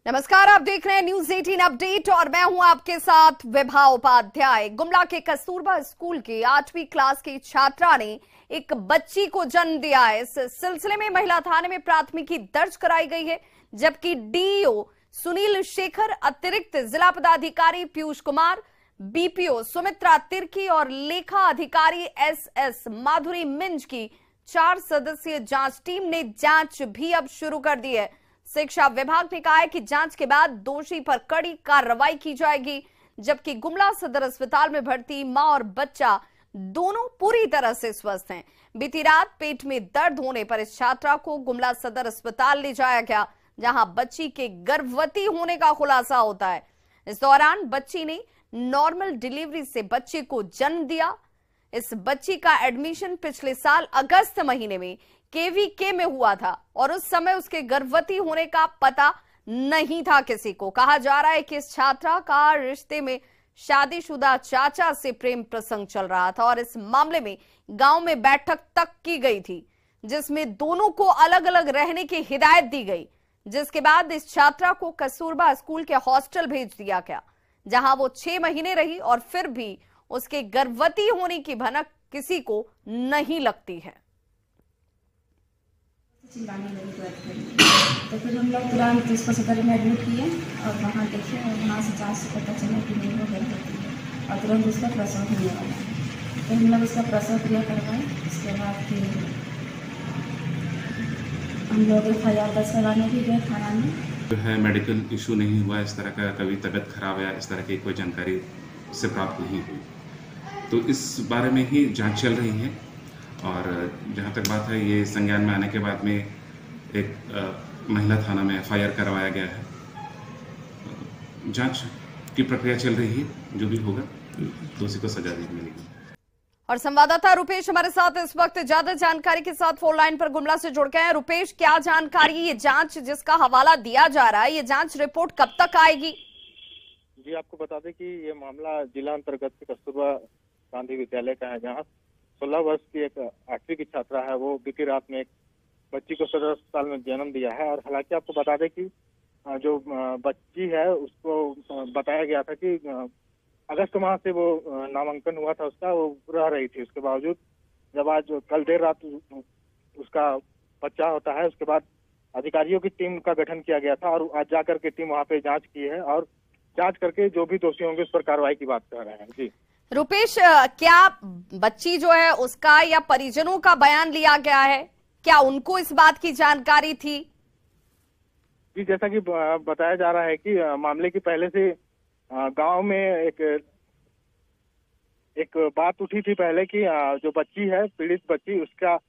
नमस्कार, आप देख रहे हैं न्यूज 18 अपडेट और मैं हूं आपके साथ विभा उपाध्याय। गुमला के कस्तूरबा स्कूल की 8वीं क्लास की छात्रा ने एक बच्ची को जन्म दिया है। इस सिलसिले में महिला थाने में प्राथमिकी दर्ज कराई गई है, जबकि डीईओ सुनील शेखर, अतिरिक्त जिला पदाधिकारी पीयूष कुमार, बीपीओ सुमित्रा तिर्की और लेखा अधिकारी एसएस माधुरी मिंज की 4 सदस्यीय जांच टीम ने जांच भी अब शुरू कर दी है। शिक्षा विभाग ने कहा है कि जांच के बाद दोषी पर कड़ी कार्रवाई की जाएगी, जबकि गुमला सदर अस्पताल में भर्ती मां और बच्चा दोनों पूरी तरह से स्वस्थ हैं। बीती रात पेट में दर्द होने पर इस छात्रा को गुमला सदर अस्पताल ले जाया गया, जहां बच्ची के गर्भवती होने का खुलासा होता है। इस दौरान बच्ची ने नॉर्मल डिलीवरी से बच्चे को जन्म दिया। इस बच्ची का एडमिशन पिछले साल अगस्त महीने में केवीके में हुआ था और उस समय उसके गर्भवती होने का पता नहीं था किसी को। कहा जा रहा है कि इस छात्रा का रिश्ते में शादीशुदा चाचा से प्रेम प्रसंग चल रहा था और इस मामले में गांव में बैठक तक की गई थी, जिसमें दोनों को अलग अलग रहने की हिदायत दी गई, जिसके बाद इस छात्रा को कस्तूरबा स्कूल के हॉस्टल भेज दिया गया, जहां वो 6 महीने रही और फिर भी उसके गर्भवती होने की भनक किसी को नहीं लगती है। चिल्लाने लगी तो फिर हम लोग तुरंत इसको सदर में एडमिट किए और वहाँ देखे और वहाँ से जांच से पता चला कि नहीं वो गर्भवती है और तुरंत उसका प्रसव होने वाला है। तो हम लोग उसका प्रसव क्रिया करवाए। उसके बाद फिर हम लोग FIR दर्ज करवाने भी गए थाना में। जो है मेडिकल इशू नहीं हुआ, इस तरह का कभी तबीयत खराब या इस तरह की कोई जानकारी उससे प्राप्त नहीं हुई, तो इस बारे में ही जांच चल रही है। और जहाँ तक बात है, ये संज्ञान में आने के बाद में एक महिला थाना में FIR करवाया गया है। जांच की प्रक्रिया चल रही है, जो भी होगा दोषी को सजा मिलेगी। और संवाददाता रुपेश हमारे साथ इस वक्त ज्यादा जानकारी के साथ फोन लाइन पर गुमला से जुड़ गए हैं। रुपेश, क्या जानकारी, ये जांच जिसका हवाला दिया जा रहा है, ये जांच रिपोर्ट कब तक आएगी? जी, आपको बता दें कि ये मामला जिला अंतर्गत कस्तूरबा गांधी विद्यालय का है, जहाँ 16 वर्ष की एक 8वीं की छात्रा है, वो बीती रात में एक बच्ची को सदर अस्पताल में जन्म दिया है। और हालांकि आपको बता दें कि जो बच्ची है उसको बताया गया था कि अगस्त माह से वो नामांकन हुआ था उसका, वो रह रही थी। उसके बावजूद जब आज कल देर रात उसका बच्चा होता है, उसके बाद अधिकारियों की टीम का गठन किया गया था और आज जाकर के टीम वहाँ पे जाँच की है और जाँच करके जो भी दोषी होंगे उस पर कार्रवाई की बात कर रहे हैं। जी रुपेश, क्या बच्ची जो है उसका या परिजनों का बयान लिया गया है? क्या उनको इस बात की जानकारी थी? जी, जैसा कि बताया जा रहा है कि मामले की पहले से गांव में एक बात उठी थी पहले कि जो बच्ची है, पीड़ित बच्ची, उसका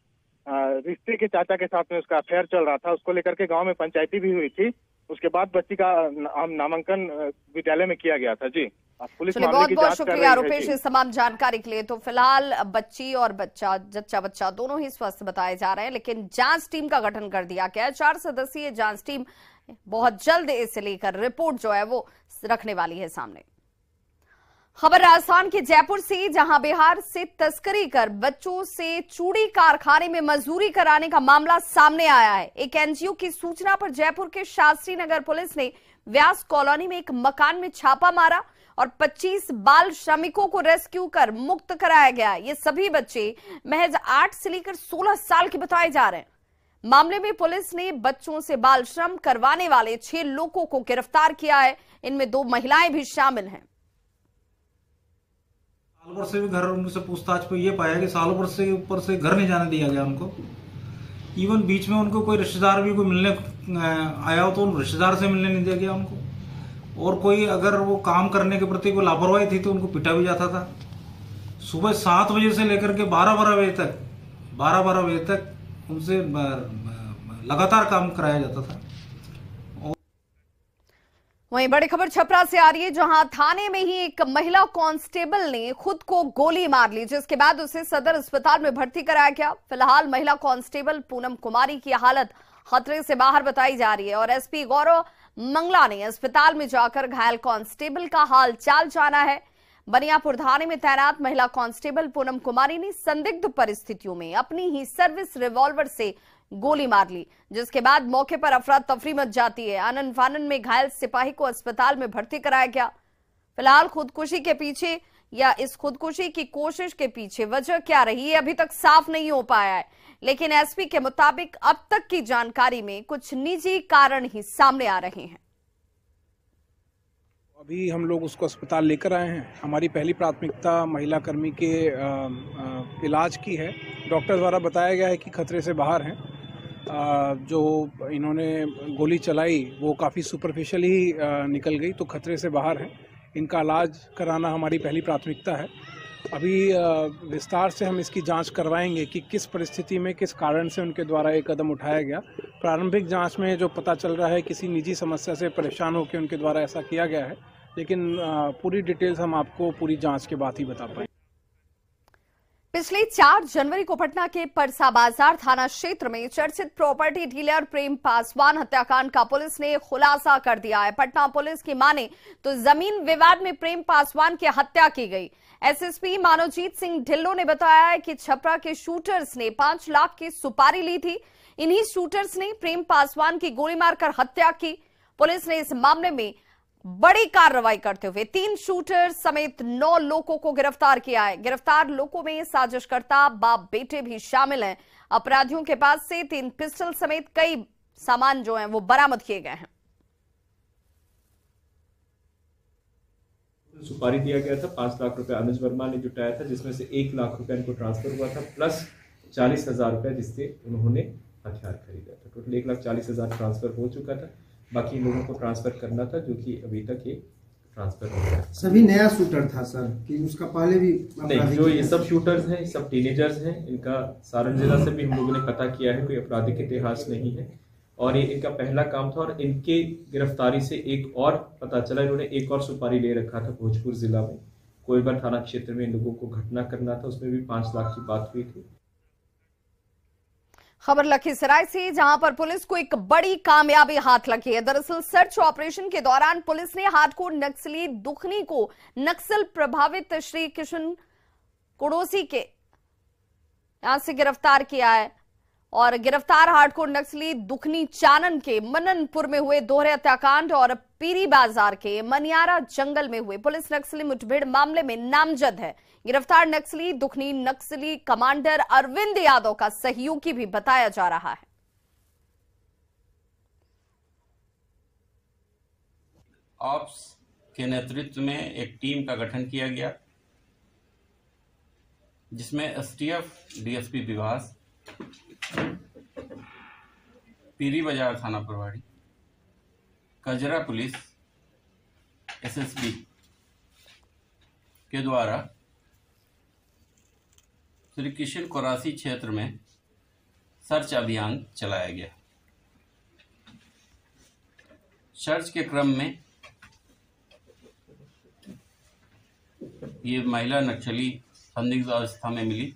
रिश्ते के चाचा के साथ में उसका अफेयर चल रहा था। उसको लेकर के गांव में पंचायती भी हुई थी। उसके बाद बच्ची का नामांकन विद्यालय में किया गया था। जी, पुलिस बहुत बहुत शुक्रिया रुपेश इस तमाम जानकारी के लिए। तो फिलहाल बच्ची और बच्चा दोनों ही स्वस्थ बताए जा रहे हैं, लेकिन जांच टीम का गठन कर दिया गया है। 4 सदस्यीय जांच टीम बहुत जल्द इसे लेकर रिपोर्ट जो है वो रखने वाली है सामने। खबर राजस्थान के जयपुर से, जहां बिहार से तस्करी कर बच्चों से चूड़ी कारखाने में मजदूरी कराने का मामला सामने आया है। एक एनजीओ की सूचना पर जयपुर के शास्त्री नगर पुलिस ने व्यास कॉलोनी में एक मकान में छापा मारा और 25 बाल श्रमिकों को रेस्क्यू कर मुक्त कराया गया। ये सभी बच्चे महज 8 से लेकर 16 साल के बताए जा रहे हैं। मामले में पुलिस ने बच्चों से बाल श्रम करवाने वाले 6 लोगों को गिरफ्तार किया है। इनमें 2 महिलाएं भी शामिल हैं। साल भर से भी घर, उनसे पूछताछ पे ये पाया कि साल भर से ऊपर से घर नहीं जाने दिया गया उनको। इवन बीच में उनको कोई रिश्तेदार भी कोई मिलने आया हो तो उन रिश्तेदार से मिलने नहीं दिया गया उनको। और कोई अगर वो काम करने के प्रति कोई लापरवाही थी तो उनको पिटा भी जाता था। सुबह 7 बजे से लेकर के 12 बजे तक उनसे लगातार काम कराया जाता था। वहीं बड़ी खबर छपरा से आ रही है, जहां थाने में ही एक महिला कांस्टेबल ने खुद को गोली मार ली, जिसके बाद उसे सदर अस्पताल में भर्ती कराया गया। फिलहाल महिला कांस्टेबल पूनम कुमारी की हालत खतरे से बाहर बताई जा रही है और एसपी गौरव मंगला ने अस्पताल में जाकर घायल कांस्टेबल का हाल चाल जाना है। बनियापुर थाने में तैनात महिला कांस्टेबल पूनम कुमारी ने संदिग्ध परिस्थितियों में अपनी ही सर्विस रिवॉल्वर से गोली मार ली, जिसके बाद मौके पर अफरा तफरी मच जाती है। आनन फानन में घायल सिपाही को अस्पताल में भर्ती कराया गया। फिलहाल खुदकुशी के पीछे या इस खुदकुशी की कोशिश के पीछे वजह क्या रही है अभी तक साफ नहीं हो पाया है, लेकिन एसपी के मुताबिक अब तक की जानकारी में कुछ निजी कारण ही सामने आ रहे हैं। अभी हम लोग उसको अस्पताल लेकर आए हैं। हमारी पहली प्राथमिकता महिला कर्मी के इलाज की है। डॉक्टर द्वारा बताया गया है कि खतरे से बाहर हैं। जो इन्होंने गोली चलाई वो काफ़ी सुपरफिशियल ही निकल गई, तो खतरे से बाहर है। इनका इलाज कराना हमारी पहली प्राथमिकता है। अभी विस्तार से हम इसकी जांच करवाएंगे कि किस परिस्थिति में किस कारण से उनके द्वारा ये कदम उठाया गया। प्रारंभिक जांच में जो पता चल रहा है किसी निजी समस्या से परेशान होकर उनके द्वारा ऐसा किया गया है, लेकिन पूरी डिटेल्स हम आपको पूरी जांच के बाद ही बता पाएंगे। पिछले 4 जनवरी को पटना के परसा बाजार थाना क्षेत्र में चर्चित प्रॉपर्टी डीलर प्रेम पासवान हत्याकांड का पुलिस ने खुलासा कर दिया है। पटना पुलिस की माने तो जमीन विवाद में प्रेम पासवान की हत्या की गई। एसएसपी मानवजीत सिंह ढिल्लो ने बताया है कि छपरा के शूटर्स ने 5 लाख की सुपारी ली थी। इन्हीं शूटर्स ने प्रेम पासवान की गोली मारकर हत्या की। पुलिस ने इस मामले में बड़ी कार्रवाई करते हुए 3 शूटर समेत 9 लोगों को गिरफ्तार किया है। गिरफ्तार लोगों में साजिशकर्ता बाप बेटे भी शामिल हैं। अपराधियों के पास से 3 पिस्टल समेत कई सामान जो हैं वो बरामद किए गए हैं। सुपारी दिया गया था 5 लाख रुपए अनुज वर्मा ने जुटाया था, जिसमें से 1 लाख रुपए इनको ट्रांसफर हुआ था, प्लस 40,000 रुपए जिससे उन्होंने हथियार खरीदा था। टोटल 1,40,000 ट्रांसफर हो चुका था। बाकी लोगों को ट्रांसफर करना था, जो कि अभी तक ये ट्रांसफर हो गया। सभी नया शूटर था सर कि उसका पहले भी नहीं, जो ये सब शूटर्स हैं सब टीनेजर्स हैं। इनका सारण जिला से भी हम लोगों ने पता किया है, कोई आपराधिक इतिहास नहीं है और ये इनका पहला काम था। और इनके गिरफ्तारी से एक और पता चला, इन्होंने एक और सुपारी ले रखा था भोजपुर जिला में। कोईबर थाना क्षेत्र में इन लोगों को घटना करना था, उसमें भी 5 लाख की बात हुई थी। खबर लखीसराय से, जहां पर पुलिस को एक बड़ी कामयाबी हाथ लगी है। दरअसल सर्च ऑपरेशन के दौरान पुलिस ने हार्डकोर नक्सली दुखनी को नक्सल प्रभावित श्री किशन कुड़ोसी के यहां से गिरफ्तार किया है। और गिरफ्तार हार्डकोर नक्सली दुखनी चानन के मननपुर में हुए दोहरे हत्याकांड और पीरी बाजार के मनियारा जंगल में हुए पुलिस नक्सली मुठभेड़ मामले में नामजद है। गिरफ्तार नक्सली दुखनी नक्सली कमांडर अरविंद यादव का सहयोगी भी बताया जा रहा है। ऑप्स के नेतृत्व में एक टीम का गठन किया गया, जिसमें एसटीएफ, डीएसपी विभास, पीरी बाजार थाना प्रभारी, कजरा पुलिस, एसएसबी के द्वारा श्री किशन कुड़ोसी क्षेत्र में सर्च अभियान चलाया गया। सर्च के क्रम में ये महिला नक्सली संदिग्ध अवस्था में मिली,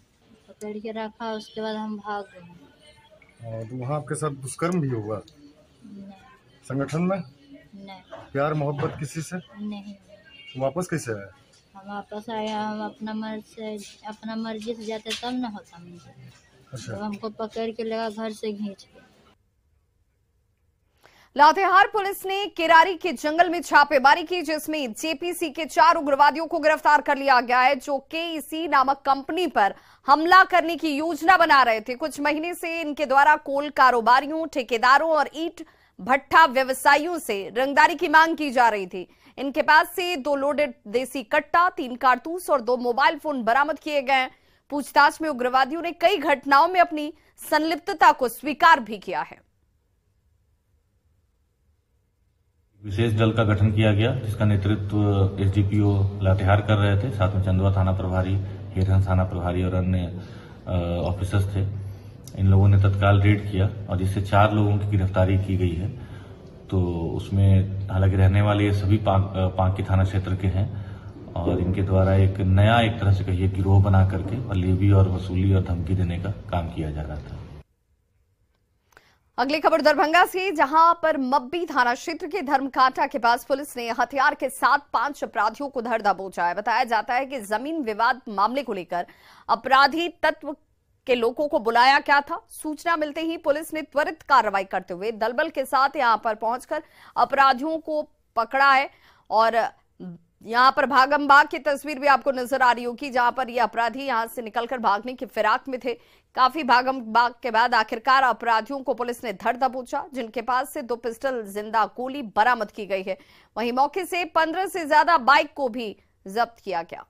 पकड़ के रखा, उसके बाद हम भाग गए। और वहाँ आपके साथ दुष्कर्म भी हुआ? नहीं। संगठन में? नहीं। प्यार मोहब्बत किसी से? नहीं। वापस कैसे आए? हम वापस आए, हम अपना मर्जी से जाते तब न होता मुझे। अच्छा। तो हमको पकड़ के लगा घर से खींच के। लातेहार पुलिस ने किरारी के जंगल में छापेमारी की, जिसमें जेपीसी के 4 उग्रवादियों को गिरफ्तार कर लिया गया है, जो केईसी नामक कंपनी पर हमला करने की योजना बना रहे थे। कुछ महीने से इनके द्वारा कोल कारोबारियों, ठेकेदारों और ईंट भट्ठा व्यवसायियों से रंगदारी की मांग की जा रही थी। इनके पास से 2 लोडेड देसी कट्टा, 3 कारतूस और 2 मोबाइल फोन बरामद किए गए। पूछताछ में उग्रवादियों ने कई घटनाओं में अपनी संलिप्तता को स्वीकार भी किया है। विशेष दल का गठन किया गया, जिसका नेतृत्व एसडीपीओ लातेहार कर रहे थे। साथ में चंदवा थाना प्रभारी, हेरहन थाना प्रभारी और अन्य ऑफिसर्स थे। इन लोगों ने तत्काल रेड किया और जिससे 4 लोगों की गिरफ्तारी की गई है। तो उसमें हालांकि रहने वाले ये सभी पांकी थाना क्षेत्र के हैं और इनके द्वारा एक तरह से कहिए गिरोह बना करके लेवी और वसूली और धमकी देने का काम किया जा रहा था। अगली खबर दरभंगा से, जहां पर मब्बी थाना क्षेत्र के धर्मकांटा के पास पुलिस ने हथियार के साथ 5 अपराधियों को धर दबोचा है। बताया जाता है कि जमीन विवाद मामले को लेकर अपराधी तत्व के लोगों को बुलाया गया था। सूचना मिलते ही पुलिस ने त्वरित कार्रवाई करते हुए दलबल के साथ यहां पर पहुंचकर अपराधियों को पकड़ा है। और यहां पर भागम भाग की तस्वीर भी आपको नजर आ रही होगी, जहां पर ये अपराधी यहां से निकलकर भागने की फिराक में थे। काफी भागम भाग के बाद आखिरकार अपराधियों को पुलिस ने धर दबोचा, जिनके पास से 2 पिस्टल जिंदा गोली बरामद की गई है। वहीं मौके से 15 से ज्यादा बाइक को भी जब्त किया गया।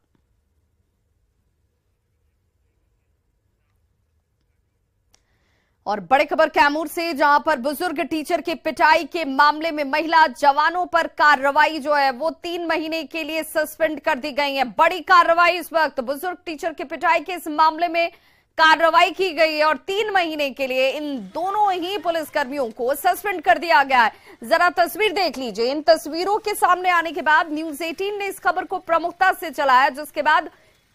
और बड़ी खबर कैमूर से, जहां पर बुजुर्ग टीचर की पिटाई के मामले में महिला जवानों पर कार्रवाई जो है वो 3 महीने के लिए सस्पेंड कर दी गई है। बड़ी कार्रवाई इस वक्त बुजुर्ग टीचर की पिटाई के इस मामले में कार्रवाई की गई है और 3 महीने के लिए इन दोनों ही पुलिसकर्मियों को सस्पेंड कर दिया गया है। जरा तस्वीर देख लीजिए। इन तस्वीरों के सामने आने के बाद न्यूज 18 ने इस खबर को प्रमुखता से चलाया, जिसके बाद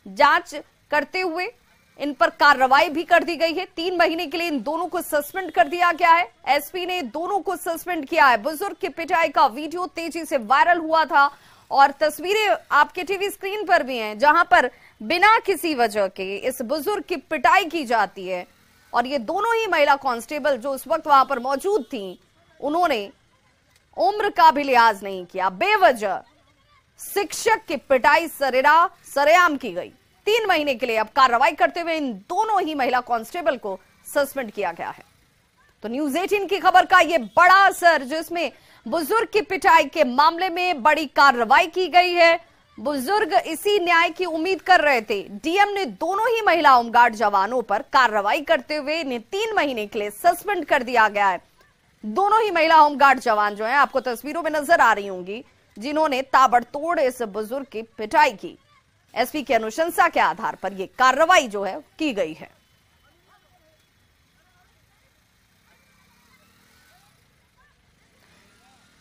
जांच करते हुए इन पर कार्रवाई भी कर दी गई है। 3 महीने के लिए इन दोनों को सस्पेंड कर दिया गया है। एसपी ने दोनों को सस्पेंड किया है। बुजुर्ग की पिटाई का वीडियो तेजी से वायरल हुआ था और तस्वीरें आपके टीवी स्क्रीन पर भी हैं, जहां पर बिना किसी वजह के इस बुजुर्ग की पिटाई की जाती है। और ये दोनों ही महिला कांस्टेबल जो उस वक्त वहां पर मौजूद थी, उन्होंने उम्र का भी लिहाज नहीं किया। बेवजह शिक्षक की पिटाई सरेआम की गई। 3 महीने के लिए अब कार्रवाई करते हुए इन दोनों ही महिला कांस्टेबल को सस्पेंड किया गया है। तो न्यूज 18 की खबर का यह बड़ा असर, जिसमें बुजुर्ग की पिटाई के मामले में बड़ी कार्रवाई की गई है। बुजुर्ग इसी न्याय की उम्मीद कर रहे थे। डीएम ने दोनों ही महिला होमगार्ड जवानों पर कार्रवाई करते हुए इन्हें 3 महीने के लिए सस्पेंड कर दिया गया है। दोनों ही महिला होमगार्ड जवान जो हैं, आपको तस्वीरों में नजर आ रही होंगी, जिन्होंने ताबड़तोड़ इस बुजुर्ग की पिटाई की। एसपी की अनुशंसा के आधार पर यह कार्रवाई जो है की गई है।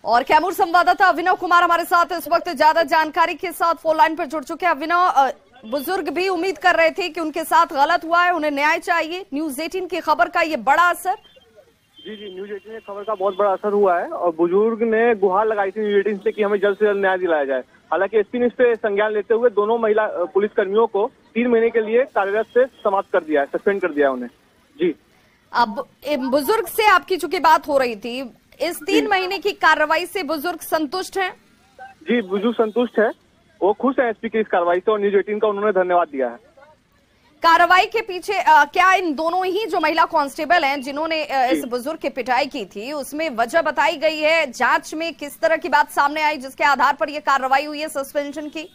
और कैमूर संवाददाता अभिनव कुमार हमारे साथ इस वक्त ज्यादा जानकारी के साथ फोन लाइन पर जुड़ चुके हैं। अभिनव, बुजुर्ग भी उम्मीद कर रहे थे कि उनके साथ गलत हुआ है, उन्हें न्याय चाहिए। न्यूज 18 की खबर का ये बड़ा असर। जी, न्यूज 18 की खबर का बहुत बड़ा असर हुआ है और बुजुर्ग ने गुहार लगाई थी न्यूज 18 से कि हमें जल्द से जल्द न्याय दिलाया जाए। हालांकि एसपी ने इस पे संज्ञान लेते हुए दोनों महिला पुलिसकर्मियों को 3 महीने के लिए कार्यरत से समाप्त कर दिया है, सस्पेंड कर दिया उन्हें। जी, अब बुजुर्ग से आपकी चूंकि बात हो रही थी, इस 3 महीने की कार्रवाई से बुजुर्ग संतुष्ट हैं? जी, बुजुर्ग संतुष्ट है, वो खुश है एसपी की इस कार्रवाई से और न्यूज 18 का उन्होंने धन्यवाद दिया है। कार्रवाई के पीछे क्या इन दोनों ही जो महिला कांस्टेबल हैं जिन्होंने इस बुजुर्ग की पिटाई की थी, उसमें वजह बताई गई है? जांच में किस तरह की बात सामने आई जिसके आधार पर यह कार्रवाई हुई है सस्पेंशन की?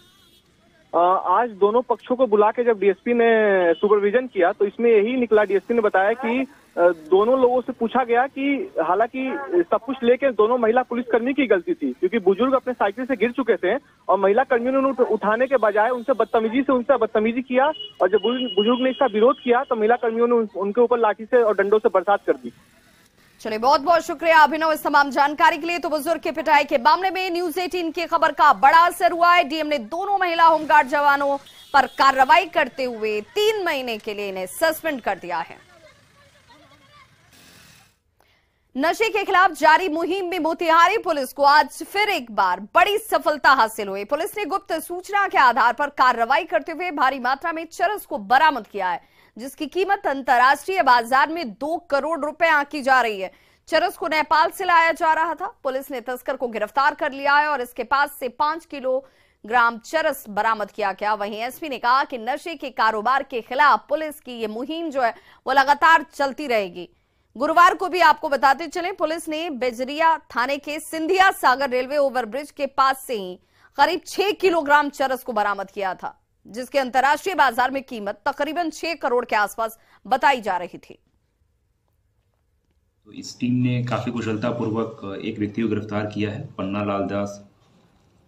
आज दोनों पक्षों को बुला के जब डीएसपी ने सुपरविजन किया तो इसमें यही निकला। डीएसपी ने बताया कि दोनों लोगों से पूछा गया कि हालांकि सब कुछ लेके दोनों महिला पुलिसकर्मी की गलती थी, क्योंकि बुजुर्ग अपने साइकिल से गिर चुके थे और महिला कर्मियों ने उन्हें उठाने के बजाय उनसे बदतमीजी किया और जब बुजुर्ग ने इसका विरोध किया तो महिला कर्मियों ने उनके ऊपर लाठी से और डंडों से बरसात कर दी। चलिए, बहुत बहुत शुक्रिया अभिनव इस तमाम जानकारी के लिए। तो बुजुर्ग के पिटाई के मामले में न्यूज 18 की खबर का बड़ा असर हुआ है। डीएम ने दोनों महिला होमगार्ड जवानों पर कार्रवाई करते हुए 3 महीने के लिए इन्हें सस्पेंड कर दिया है। नशे के खिलाफ जारी मुहिम में मोतिहारी पुलिस को आज फिर एक बार बड़ी सफलता हासिल हुई। पुलिस ने गुप्त सूचना के आधार पर कार्रवाई करते हुए भारी मात्रा में चरस को बरामद किया है, जिसकी कीमत अंतर्राष्ट्रीय बाजार में 2 करोड़ रुपए आंकी जा रही है। चरस को नेपाल से लाया जा रहा था। पुलिस ने तस्कर को गिरफ्तार कर लिया है और इसके पास से 5 किलोग्राम चरस बरामद किया गया। वहीं एसपी ने कहा कि नशे के कारोबार के खिलाफ पुलिस की ये मुहिम जो है वो लगातार चलती रहेगी। गुरुवार को भी आपको बताते चले, पुलिस ने बेजरिया थाने के सिंधिया सागर रेलवे ओवरब्रिज के पास से ही करीब 6 किलोग्राम चरस को बरामद किया था, जिसके अंतर्राष्ट्रीय बाजार में कीमत तकरीबन 6 करोड़ के आसपास बताई जा रही थी। तो इस टीम ने काफी कुशलतापूर्वक एक व्यक्ति को गिरफ्तार किया है, पन्ना लाल दास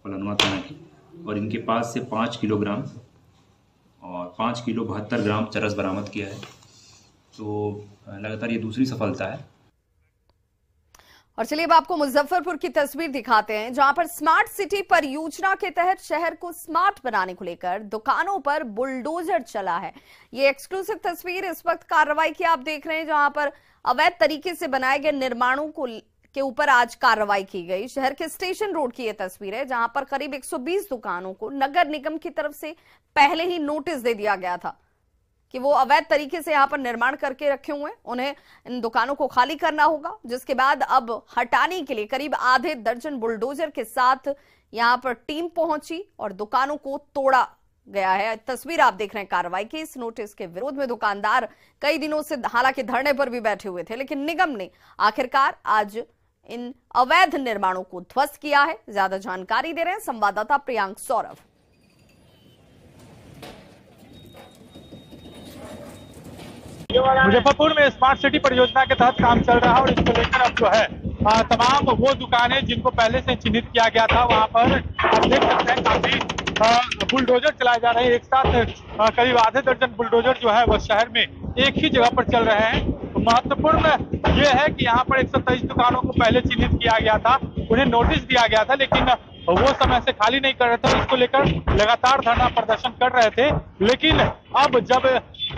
पलनवा थाना की, और इनके पास से 5 किलोग्राम और 5 किलो 72 ग्राम चरस बरामद किया है। तो लगातार ये दूसरी सफलता है। और चलिए अब आपको मुजफ्फरपुर की तस्वीर दिखाते हैं, जहां पर स्मार्ट सिटी परियोजना के तहत शहर को स्मार्ट बनाने को लेकर दुकानों पर बुलडोजर चला है। ये एक्सक्लूसिव तस्वीर इस वक्त कार्रवाई की आप देख रहे हैं, जहां पर अवैध तरीके से बनाए गए निर्माणों के ऊपर आज कार्रवाई की गई। शहर के स्टेशन रोड की यह तस्वीर है, जहां पर करीब 120 दुकानों को नगर निगम की तरफ से पहले ही नोटिस दे दिया गया था कि वो अवैध तरीके से यहां पर निर्माण करके रखे हुए हैं, उन्हें इन दुकानों को खाली करना होगा। जिसके बाद अब हटाने के लिए करीब आधे दर्जन बुलडोजर के साथ यहां पर टीम पहुंची और दुकानों को तोड़ा गया है। तस्वीर आप देख रहे हैं कार्रवाई की। इस नोटिस के विरोध में दुकानदार कई दिनों से हालांकि धरने पर भी बैठे हुए थे, लेकिन निगम ने आखिरकार आज इन अवैध निर्माणों को ध्वस्त किया है। ज्यादा जानकारी दे रहे हैं संवाददाता प्रियांक सौरभ। मुजफ्फरपुर में स्मार्ट सिटी परियोजना के तहत काम चल रहा है और इसको लेकर अब जो है तमाम वो दुकानें जिनको पहले से चिन्हित किया गया था वहां पर आप देख सकते हैं काफी बुलडोजर चलाए जा रहे हैं। एक साथ करीब आधे दर्जन बुलडोजर जो है वो शहर में एक ही जगह पर चल रहे हैं। महत्वपूर्ण ये है कि यहाँ पर 123 दुकानों को पहले चिन्हित किया गया था, उन्हें नोटिस दिया गया था, लेकिन वो समय से खाली नहीं कर रहे थे। इसको लेकर लगातार धरना प्रदर्शन कर रहे थे, लेकिन अब जब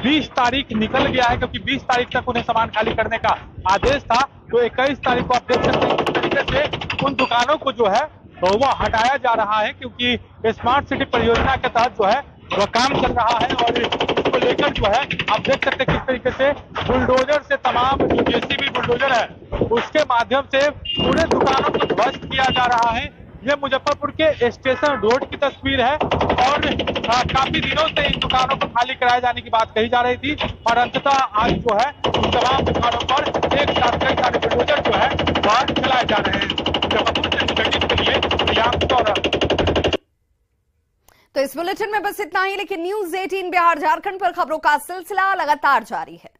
20 तारीख निकल गया है, क्योंकि 20 तारीख तक उन्हें सामान खाली करने का आदेश था, तो 21 तारीख को आप देख सकते हैं किस तरीके से उन दुकानों को जो है वो हटाया जा रहा है, क्योंकि स्मार्ट सिटी परियोजना के तहत जो है वो काम चल रहा है। और इसको लेकर जो है आप देख सकते हैं किस तरीके से बुलडोजर से तमाम जो जेसीबी बुलडोजर है उसके माध्यम से पूरे दुकानों को ध्वस्त किया जा रहा है। ये मुजफ्फरपुर के स्टेशन रोड की तस्वीर है और काफी दिनों से इन दुकानों को खाली कराए जाने की बात कही जा रही थी और अंततः आज जो है इन तमाम दुकानों पर एक साथ कई सारे बुलडोजर जो है वह चलाए जा रहे हैं। मुजफ्फरपुर से बुलेटिन के लिए प्रियांक सौरभ। तो इस बुलेटिन में बस इतना ही, लेकिन न्यूज़ 18 बिहार झारखंड पर खबरों का सिलसिला लगातार जारी है।